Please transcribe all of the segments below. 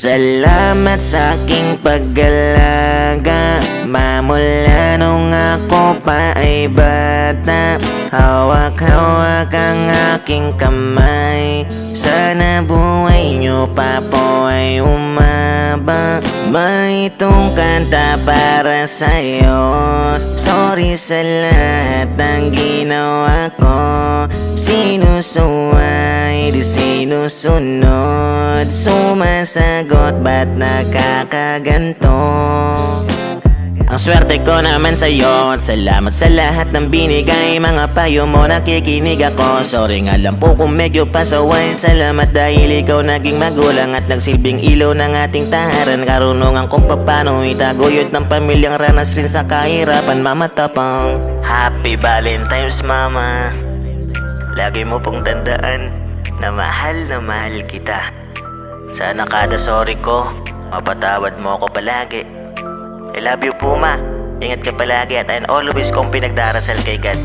Salamat sa aking pag-alaga, mamula nung ako pa ay bata. Hawak-hawak ang aking kamay, sana buhay nyo pa po ay umaba. May itong kanta para sa'yo, sorry sa lahat ng ginawa ko. Sinusuway, di sinusunod, sumasagot ba't nakakaganto? Ang swerte ko naman sa'yo at salamat sa lahat ng binigay. Mga payo mo, nakikinig ako. Sorry nga lang po kung medyo pasaway. Salamat dahil ikaw naging magulang at nagsilbing ilaw ng ating tahanan. Karunungan kung paano itaguyod ng pamilyang ranas rin sa kahirapan. Mamatapang Happy Valentine's, Mama. Lagi mo pong tandaan na mahal kita. Sana kada sorry ko, mapatawad mo ako palagi. I love you, Puma. Ingat ka palagi at I'll always kong pinagdarasal kay God.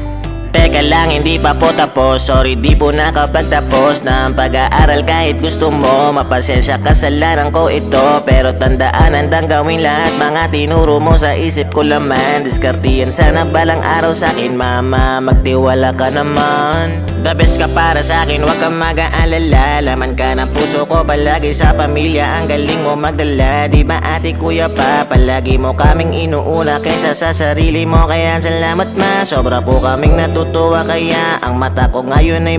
Teka lang, hindi pa po tapos. Sorry, di po nakapagtapos ng pag-aaral kahit gusto mo. Mapasensya, kasalanan ko ito, pero tandaan, handang gawin lahat mga tinuro mo. Sa isip ko laman, diskartiyan sana balang araw sa akin, Mama. Magtiwala ka naman. The best ka para sa akin, huwag kang mag-aalala. Laman ka ng puso ko palagi sa pamilya. Ang galing mo magdala, di ba ate kuya pa? Palagi mo kaming inuuna kaysa sa sarili mo. Kaya salamat, Ma, sobra po kaming natutuwa. Kaya ang mata ko ngayon ay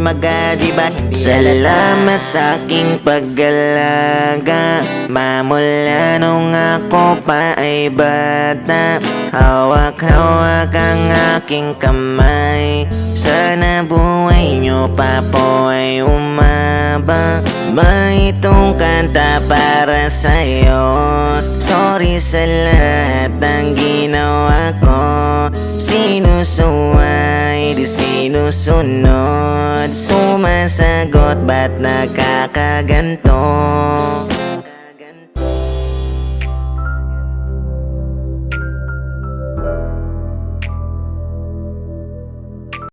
di ba hindi salamat sa aking pag-alaga, mamula nung ako pa ay bata. Hawak-hawak ang aking kamay, sana buhay nyo pa po ay umaba. May itong kanta para sa'yo, sorry sa lahat ng ginawa ko. Sinusuway, di sinusunod, sumasagot ba't nakakaganto?